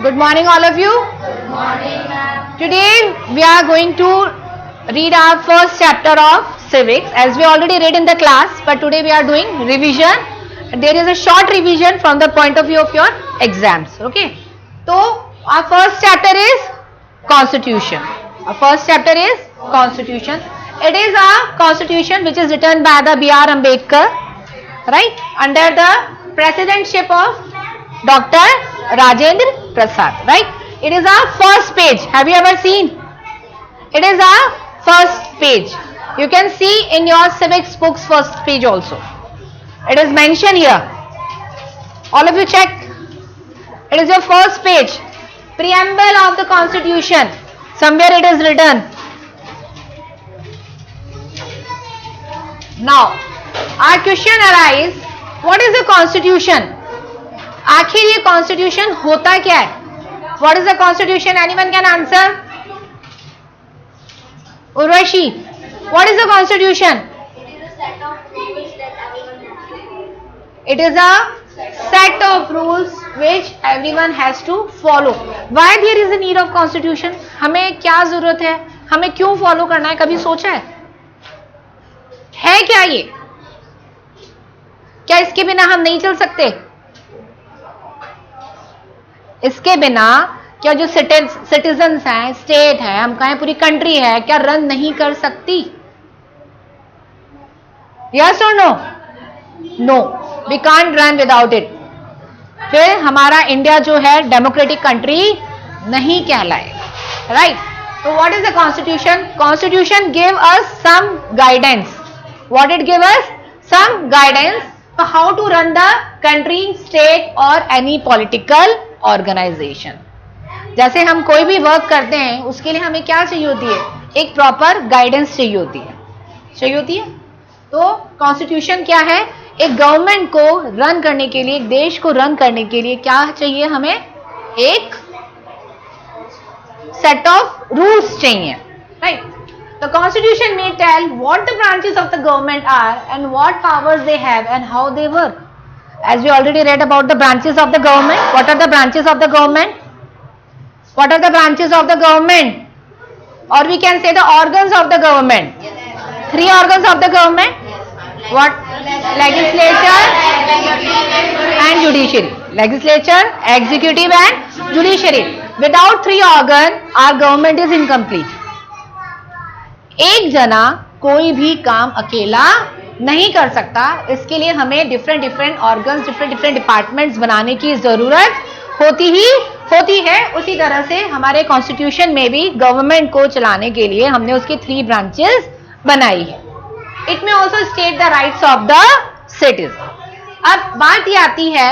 Good morning, all of you. Good morning, ma'am. Today we are going to read our first chapter of civics, as we already read in the class, but today we are doing revision. There is a short revision from the point of view of your exams. Okay. So our first chapter is Constitution. Our first chapter is Constitution. It is a constitution which is written by the B.R. Ambedkar, right, under the presidentship of Dr. Rajendra Prasad, right. It is our first page. Have you ever seen? It is our first page. You can see in your civics books first page also. It is mentioned here. All of you check. It is your first page. Preamble of the Constitution. Somewhere it is written. Now, our question arises, what is the Constitution? आखिर ये Constitution होता क्या है? What is the Constitution? Anyone can answer? Urvashi, what is the Constitution? It is a set of rules that everyone has to follow. It is a set of rules which everyone has to follow. Why there is a need of Constitution? हमें क्या जरूरत है? हमें क्यों follow करना है? कभी सोचा है क्या ये? क्या इसके बिना हम नहीं चल सकते? इसके बिना क्या जो सिटीजन्स हैं, स्टेट है, हम कहें पूरी कंट्री है, क्या रन नहीं कर सकती? यस और no? No, we can't run without it. फिर हमारा इंडिया जो है डेमोक्रेटिक कंट्री नहीं कहलाएगा, राइट? तो what is the constitution? Constitution give us some guidance. What it give us? Some guidance for how to run the country, state or any political organization. जैसे हम कोई भी वर्क करते हैं उसके लिए हमें क्या चाहिए होती है? एक प्रॉपर गाइडेंस चाहिए होती है. तो कॉन्स्टिट्यूशन क्या है? एक गवर्नमेंट को रन करने के लिए, एक देश को रन करने के लिए क्या चाहिए हमें? एक सेट ऑफ रूल्स चाहिए, right? The Constitution may tell what the branches of the government are and what powers they have and how they work. As we already read about the branches of the government. What are the branches of the government? What are the branches of the government? Or we can say the organs of the government. 3 organs of the government. What? Legislature and judiciary. Legislature, executive and judiciary. Without 3 organs, our government is incomplete. एक जना कोई भी काम अकेला नहीं कर सकता. इसके लिए हमें डिफरेंट ऑर्गन्स, डिफरेंट डिपार्टमेंट्स बनाने की जरूरत होती है. उसी तरह से हमारे कॉन्स्टिट्यूशन में भी गवर्नमेंट को चलाने के लिए हमने उसकी 3 ब्रांचेस बनाई है. It may also state the rights of the citizen. अब बात ये आती है,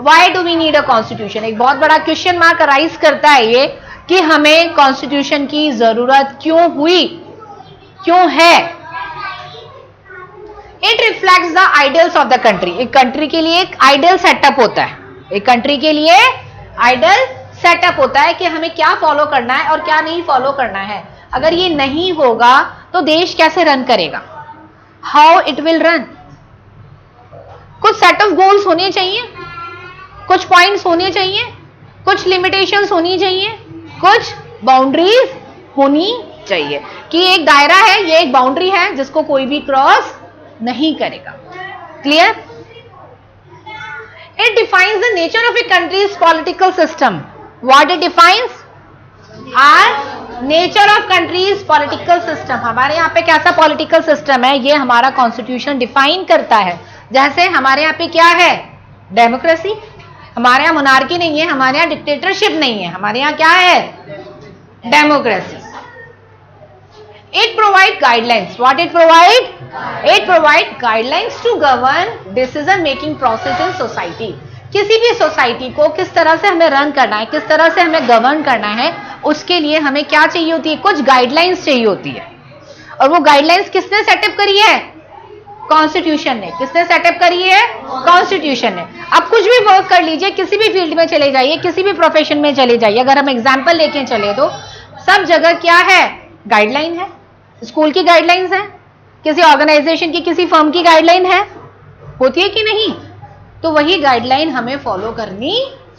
why do we need a constitution? एक बहुत बड़ा क्वेश्चन मार्क राइज करता है ये कि हमें कॉन्स्टिट्यूशन की जरूरत क्यों है? It reflects the ideals of the country. एक कंट्री के लिए एक आइडियल सेटअप होता है. एक कंट्री के लिए आइडियल सेटअप होता है कि हमें क्या फॉलो करना है और क्या नहीं फॉलो करना है. अगर ये नहीं होगा तो देश कैसे रन करेगा? How it will run? कुछ सेट ऑफ गोल्स होने चाहिए, कुछ पॉइंट्स होने चाहिए, कुछ लिमिटेशंस होनी चाहिए, कुछ बाउंड्रीज होनी चाहिए कि एक दायरा है, ये एक बाउंड्री है जिसको कोई भी क्रॉस नहीं करेगा. Clear? It defines the nature of a country's political system. What it defines? Our nature of country's political system. हमारे यहाँ पे कैसा पॉलिटिकल सिस्टम है ये हमारा कॉन्स्टिट्यूशन डिफाइन करता है. जैसे हमारे यहाँ पे क्या है? डेमोक्रेसी. हमारे यहाँ मोनार्की नहीं है, हमारे यहाँ डिक्टेटरशिप नहीं है, हमारे यहाँ क्या है? Democracy. It provide guidelines. What it provide? It provide guidelines to govern decision making process in society. किसी भी सोसाइटी को किस तरह से हमें रन करना है, किस तरह से हमें गवर्न करना है, उसके लिए हमें क्या चाहिए होती है? कुछ गाइडलाइंस चाहिए होती है. और वो गाइडलाइंस किसने सेटअप करी है? कॉन्स्टिट्यूशन ने. किसने सेटअप करी है? कॉन्स्टिट्यूशन ने. अब कुछ भी वर्क कर लीजिए, किसी भी फील्ड में चले जाइए, किसी भी प्रोफेशन में चले जाइए, अगर हम एग्जाम्पल लेके चले तो सब जगह क्या है? गाइडलाइन है. स्कूल की गाइडलाइंस है, किसी ऑर्गेनाइजेशन की, किसी फर्म की गाइडलाइन है, होती है कि नहीं? तो वही गाइडलाइन हमें फॉलो करनी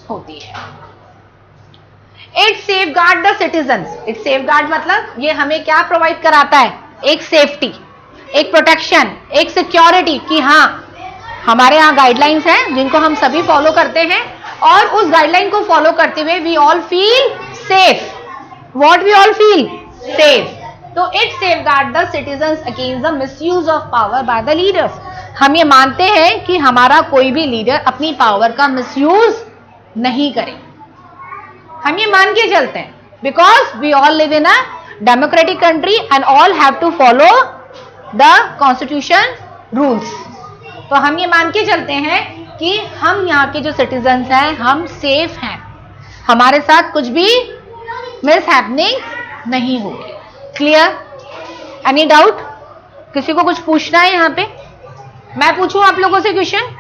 होती है. It safeguard the citizens. It safeguard मतलब ये हमें क्या प्रोवाइड कराता है? एक सेफ्टी, एक प्रोटेक्शन, एक सिक्योरिटी कि हाँ हमारे यहाँ गाइडलाइंस हैं जिनको हम सभी फॉलो करते हैं और उस गाइडलाइन को फॉलो करते हुए we all feel safe. What we all feel? Safe. तो it safeguard the citizens against the misuse of power by the leaders. हम ये मानते हैं कि हमारा कोई भी लीडर अपनी पावर का मिसयूज नहीं करे. हम ये मान के चलते हैं because we all live in a democratic country and all have to follow the constitution rules. तो हम ये मान के चलते हैं कि हम यहाँ के जो सिटीजन्स हैं हम सेफ हैं, हमारे साथ कुछ भी मिस हैपनिंग नहीं होगी. क्लियर? Any doubt? किसी को कुछ पूछना है यहाँ पे? मैं पूछूं आप लोगों से question?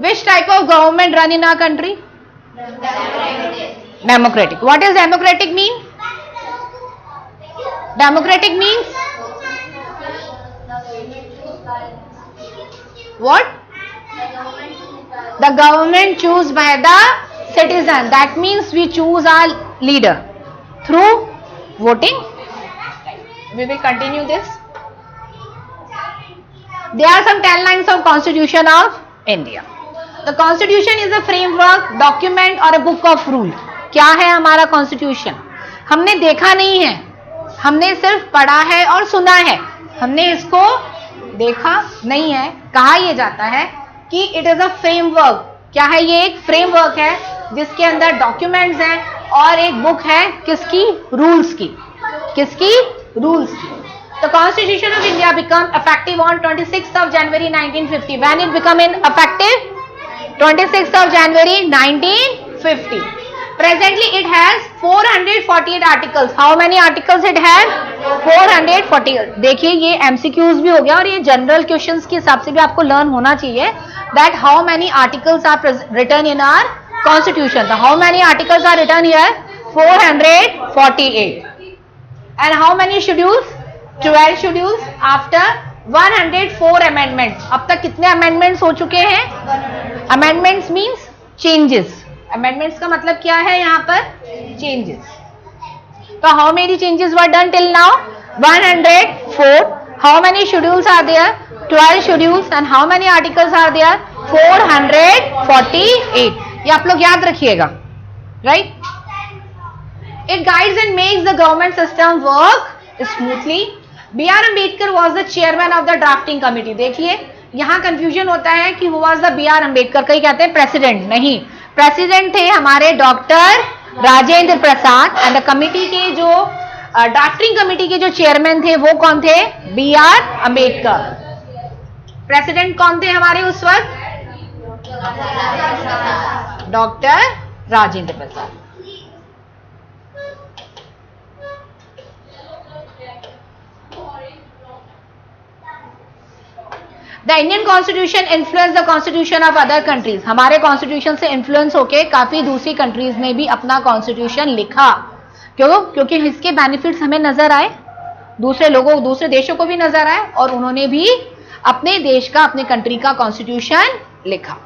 Which type of government run in our country? Democratic. What does democratic mean? Democratic means what? The government choose by the citizen. That means we choose our leader through voting. We will continue this. There are some 10 lines of Constitution of India. The Constitution is a framework, document or a book of rule. क्या है हमारा Constitution? हमने देखा नहीं है, हमने सिर्फ पढ़ा है और सुना है, हमने इसको देखा नहीं है. कहा यह जाता है कि इट इज अ फ्रेमवर्क. क्या है ये? एक फ्रेमवर्क है जिसके अंदर डॉक्यूमेंट्स हैं और एक बुक है किसकी? रूल्स की. किसकी? रूल्स की. The Constitution of India became effective on 26th of January 1950. When it became effective? 26th of January 1950. Presently it has 448 articles. How many articles it has? 440. देखिए ये MCQs भी हो गया और ये जनरल क्वेश्चंस के हिसाब से भी आपको लर्न होना चाहिए that how many articles are written in our Constitution. So how many articles are written here? 448. And how many schedules? 12 schedules after 104 amendments. अब तक कितने amendments हो चुके हैं? Amendments means changes. Amendments का मतलब क्या है यहाँ पर? Changes. So how many changes were done till now? 104. How many schedules are there? 12 schedules. And how many articles are there? 448. ये आप लोग याद रखिएगा, right? It guides and makes the government system work smoothly. B.R. Ambedkar was the chairman of the drafting committee. देखिए यहाँ confusion होता है कि who was the B.R. Ambedkar. कई कहते हैं प्रेसिडेंट, नहीं, प्रेसिडेंट थे हमारे doctor Rajendra Prasad. And the committee के जो ड्राफ्टिंग कमिटी के जो चेयरमैन थे वो कौन थे? B.R. अम्बेडकर. प्रेसिडेंट कौन थे हमारे उस वक्त? Doctor Rajendra Prasad. The Indian Constitution influenced the Constitution of other countries. हमारे Constitution से influence होके काफी दूसरी countries ने भी अपना Constitution लिखा. क्यों? क्योंकि इसके benefits हमें नजर आए, दूसरे लोगों, दूसरे देशों को भी नजर आए और उन्होंने भी अपने देश का, अपने कंट्री का Constitution लिखा.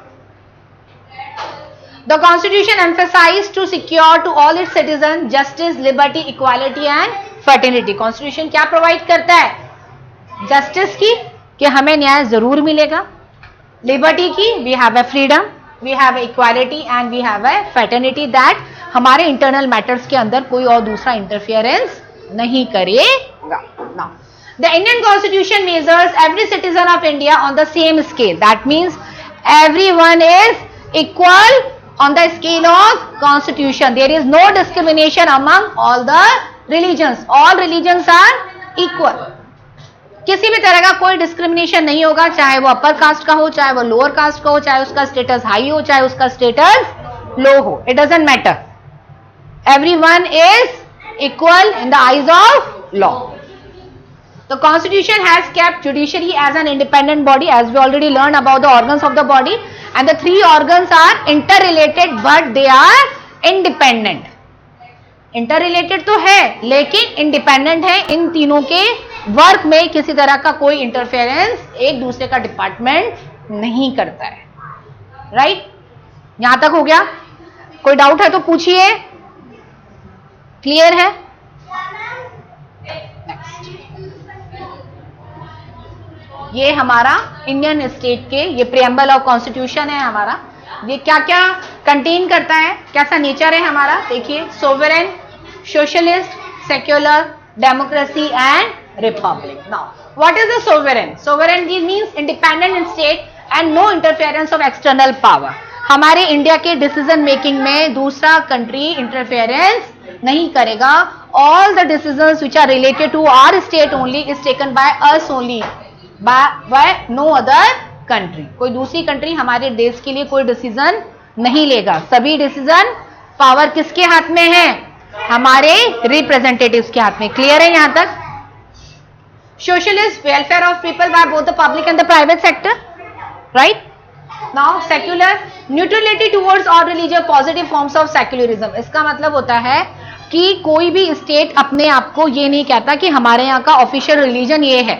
The Constitution emphasized to secure to all its citizens justice, liberty, equality and fraternity. Constitution क्या provide करता है? Justice की, कि हमें न्याय जरूर मिलेगा. लिबर्टी की, we have a freedom, we have equality and we have a fraternity, that हमारे इंटरनल मैटर्स के अंदर कोई और दूसरा इंटरफियरेंस नहीं करेगा. Now the Indian constitution measures every citizen of India on the same scale. That means everyone is equal on the scale of constitution. There is no discrimination among all the religions. All religions are equal. किसी भी तरह का कोई discrimination नहीं होगा, चाहे वो upper caste का हो, चाहे वो लोअर कास्ट का हो, चाहे उसका स्टेटस हाई हो, चाहे उसका स्टेटस लो हो. It doesn't matter. Everyone is equal in the eyes of law. The constitution has kept judiciary as an independent body, as we already learn about the organs of the body, and the 3 organs are interrelated but they are independent. Interrelated तो है लेकिन independent है, इन तीनों के work में किसी तरह का कोई इंटरफेरेंस एक दूसरे का डिपार्टमेंट नहीं करता है। राइट? यहां तक हो गया? कोई डाउट है तो पूछिए। क्लियर है? नेक्स्ट, ये हमारा इंडियन स्टेट के ये प्रियम्बल ऑफ कॉन्स्टिट्यूशन है हमारा। ये क्या क्या कंटेन करता है, कैसा नेचर है हमारा, देखिए। Sovereign, socialist, secular, democracy and republic. Now what is the sovereign? Sovereign means independent state and no interference of external power. हमारे इंडिया के डिसीजन मेकिंग में दूसरा कंट्री इंटरफेरेंस नहीं करेगा। All the decisions which are related to our state only is taken by us only, by no other country. कोई दूसरी country हमारे देश के लिए कोई डिसीजन नहीं लेगा। सभी डिसीजन पावर किसके हाथ में है? हमारे रिप्रेजेंटेटिव्स के हाथ में। क्लियर है यहां तक? Socialist, welfare of people by both the public and the private sector. Right? Now secular, neutrality towards all religious positive forms of secularism. इसका मतलब होता है कि कोई भी स्टेट अपने आप को ये नहीं कहता कि हमारे यहाँ का ऑफिशियल रिलीजन ये है।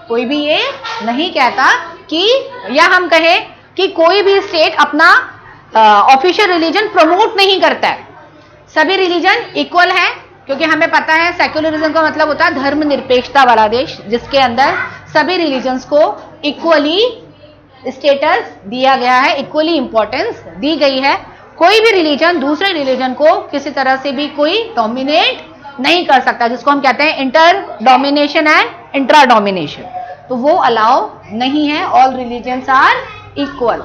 कोई भी ये नहीं कहता कि, या हम कहें कि कोई भी स्टेट अपना ऑफिशियल रिलीजन प्रमोट नहीं करता है। सभी रिलीजन इक्वल है, क्योंकि हमें पता है सेक्युलरिज्म का मतलब होता है धर्मनिरपेक्षता वाला देश, जिसके अंदर सभी रिलीजन्स को इक्वली स्टेटस दिया गया है, इक्वली इंपॉर्टेंस दी गई है। कोई भी रिलीजन दूसरे रिलीजन को किसी तरह से भी कोई डोमिनेट नहीं कर सकता, जिसको हम कहते हैं inter domination and intra domination. तो वो अलाउ नहीं है। All religions are equal.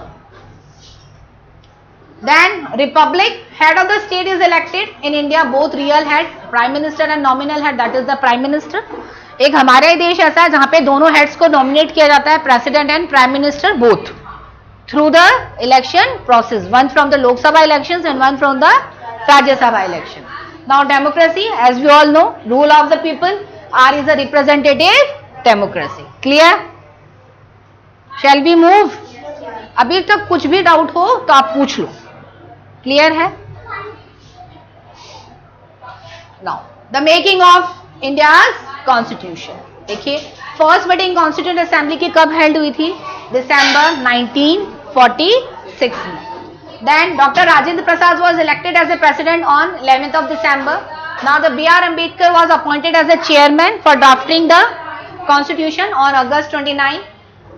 Then republic, head of the state is elected in India, both real head, prime minister and nominal head, that is the prime minister. एक हमारा ही देश ऐसा है जहां पे दोनों हेड्स को नॉमिनेट किया जाता है, president and prime minister both, through the election process, one from the Lok Sabha elections and one from the Rajya Sabha election. Now democracy, as we all know, rule of the people, our is a representative democracy. Clear? Shall we move? अभी तक कुछ भी doubt हो तो आप पूछ लो. Clear है? Now the making of India's constitution. देखिए, फर्स्ट मीटिंग कॉन्स्टिट्यूंट असेंबली की कब हेल्ड हुई थी? दिसंबर 1946 में. Then doctor Rajendra Prasad was elected as a president on 11th of December. Now the B.R. Ambedkar was appointed as a chairman for drafting the constitution on August 29.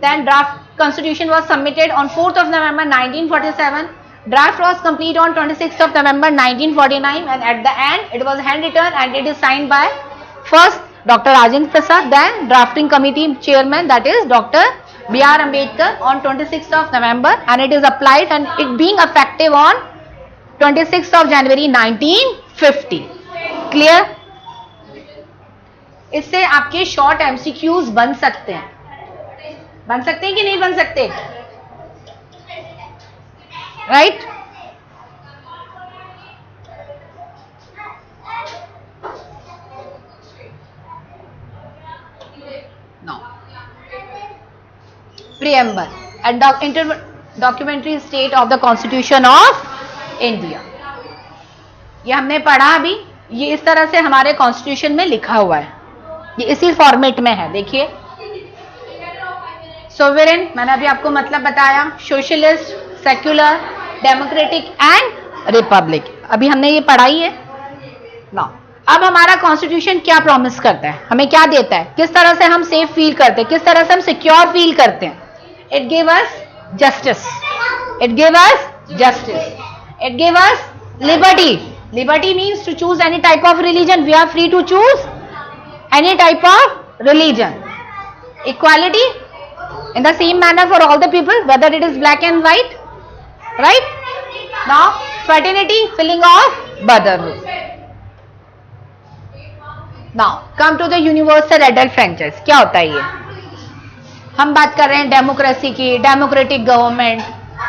Then draft constitution was submitted on 4th of November 1947. Draft was complete on 26th of November 1949, and at the end it was handwritten and it is signed by first Dr. Rajendra Prasad, then drafting committee chairman, that is Dr. B.R. Ambedkar, on 26th of November, and it is applied and it being effective on 26th of January 1950. Clear? इससे आपके short MCQs बन सकते हैं. बन सकते हैं कि नहीं बन सकते? Right? No. Preamble and documentary state of the constitution of India. ये हमने पढ़ा अभी. ये इस तरह से हमारे कॉन्स्टिट्यूशन में लिखा हुआ है. ये इसी फॉर्मेट में है. देखिए, सोवरेन मैंने अभी आपको मतलब बताया, socialist, secular, democratic and Republic. अभी हमने ये पढ़ाई है ना. अब हमारा कॉन्स्टिट्यूशन क्या प्रॉमिस करता है, हमें क्या देता है, किस तरह से हम सेफ फील करते हैं, किस तरह से हम सिक्योर फील करते हैं. It give us justice. It give us justice. It give us liberty. Liberty means to choose any type of religion. We are free to choose any type of religion. Equality in the same manner for all the people, whether it is black and white. Right? Now fraternity, feeling of brotherhood. Now come to the universal adult franchise. क्या होता है ये? हम बात कर रहे हैं democracy की, डेमोक्रेटिक गवर्नमेंट.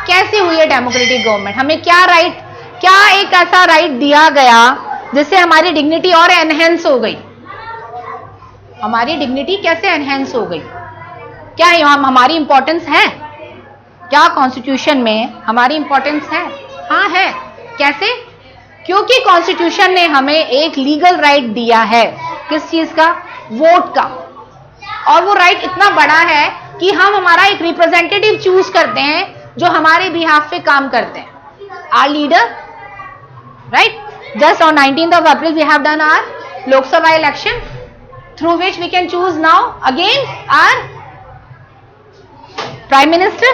कैसे हुई है डेमोक्रेटिक गवर्नमेंट? हमें क्या राइट, क्या एक ऐसा राइट दिया गया जिससे हमारी डिग्निटी और एनहेंस हो गई? हमारी डिग्निटी कैसे एनहेंस हो गई? क्या हम हमारी इंपॉर्टेंस है? क्या कॉन्स्टिट्यूशन में हमारी इंपॉर्टेंस है? हाँ है. कैसे? क्योंकि कॉन्स्टिट्यूशन ने हमें एक लीगल राइट दिया है, किस चीज का? वोट का। और वो राइट इतना बड़ा है कि हम हमारा एक रिप्रेजेंटेटिव चूज करते हैं जो हमारे बिहाफ पे काम करते हैं, our leader, right? Just on 19th of April we have done our Lok Sabha election through which we can choose now again our Prime Minister,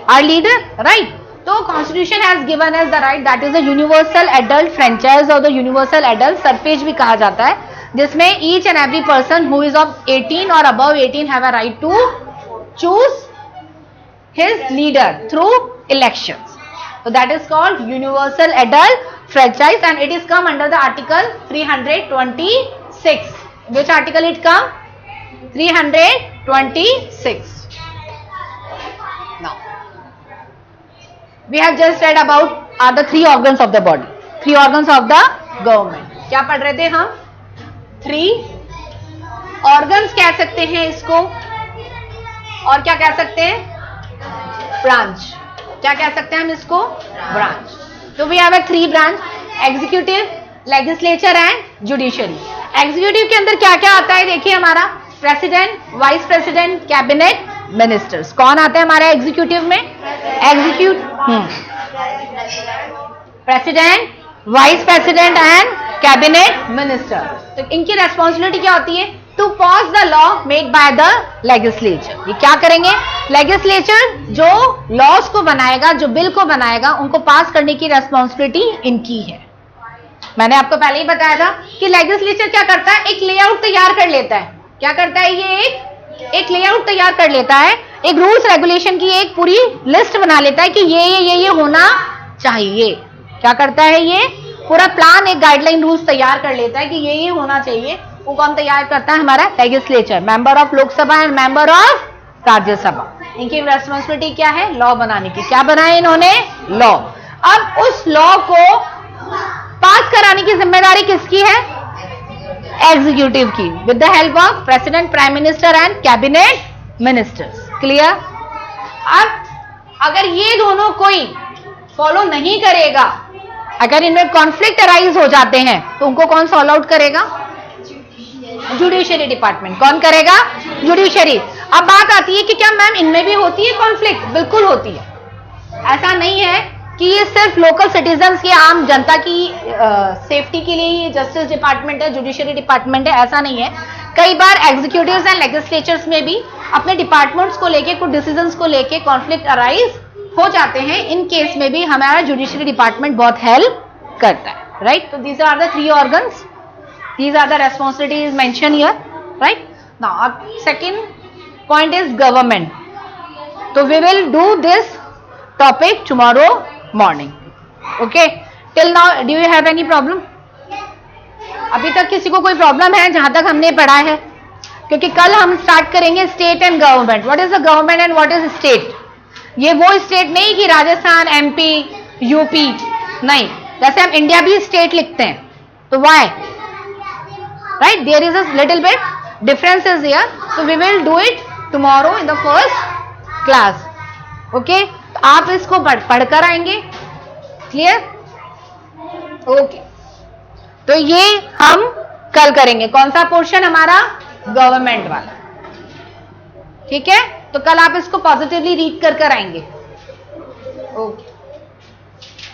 our leader, right? तो Constitution has given us the right, that is the universal adult franchise or the universal adult surfage भी कहा जाता है, जिसमें each and every person who is of 18 or above 18 have a right to choose his leader through elections. So that is called universal adult franchise and it is come under the article 326. Which article it come? 326. Now we have just read about are the three organs of the body, three organs of the government. क्या पढ़ रहे थे हम? Three organs कह सकते हैं इसको, और क्या कह सकते हैं? ब्रांच। क्या कह सकते हैं हम इसको? ब्रांच। तो we have a three branch, executive, legislature and judiciary. Executive के अंदर क्या क्या आता है? देखिए हमारा president, vice president, cabinet, ministers. कौन आता है हमारे एग्जीक्यूटिव में? President, vice president and cabinet minister. तो इनकी रेस्पॉन्सिबिलिटी क्या होती है? To pass the law made by the legislature. ये क्या करेंगे? लेजिस्लेचर जो लॉज को बनाएगा, जो बिल को बनाएगा, उनको पास करने की रेस्पॉन्सिबिलिटी इनकी है। मैंने आपको पहले ही बताया था कि लेजिस्लेचर क्या करता है? एक लेआउट तैयार कर लेता है। क्या करता है? ये एक लेआउट तैयार कर लेता है, एक रूल्स रेगुलेशन की एक पूरी लिस्ट बना लेता है कि ये होना चाहिए। क्या करता है? ये पूरा प्लान, एक गाइडलाइन रूल्स तैयार कर लेता है कि ये होना चाहिए। वो कौन तैयार करता है? हमारा legislature, member of Lok Sabha and member of Rajya Sabha. इनकी रेस्पॉन्सिबिलिटी क्या है? लॉ बनाने की। क्या बनाया इन्होंने? लॉ। अब उस लॉ को पास कराने की जिम्मेदारी किसकी है? एग्जीक्यूटिव की, with the help of president, prime minister and cabinet ministers. Clear? अब अगर ये दोनों कोई फॉलो नहीं करेगा, अगर इनमें कॉन्फ्लिक्ट अराइज हो जाते हैं, तो उनको कौन सॉल्व आउट करेगा? Judiciary department. कौन करेगा? जुडिशरी। अब बात आती है कि क्या मैम इनमें भी होती है कॉन्फ्लिक्ट? बिल्कुल होती है। ऐसा नहीं है कि ये सिर्फ लोकल सिटीजन्स की, आम जनता की सेफ्टी के लिए ये जस्टिस डिपार्टमेंट है, जुडिशरी डिपार्टमेंट है, ऐसा नहीं है। कई बार एग्जीक्यूटिव्स एंड लेजिस्लेचर्स में भी अपने डिपार्टमेंट्स को लेके, कुछ डिसीजंस को लेके कॉन्फ्लिक्ट अराइज हो जाते हैं। इन केस में भी हमारा जुडिशरी डिपार्टमेंट बहुत हेल्प करता है, राइट? तो these are the three organs, these are the responsibilities mentioned here, right? Now second point is government. So we will do this topic tomorrow morning. Okay, till now do you have any problem? अभी तक किसी को कोई problem है जहां तक हमने पढ़ा है? क्योंकि कल हम स्टार्ट करेंगे state and government. What is the government and what is state? ये वो स्टेट नहीं कि राजस्थान, एमपी, यूपी, नहीं। जैसे हम इंडिया भी स्टेट लिखते हैं, तो Y? Right, there is a little bit differences here, so we will do it tomorrow in the first class. Okay, तो आप इसको पढ़कर आएंगे। क्लियर? ओके, तो ये हम कल करेंगे। कौन सा पोर्शन? हमारा गवर्नमेंट वाला। ठीक है, तो कल आप इसको पॉजिटिवली रीड कर आएंगे। ओके।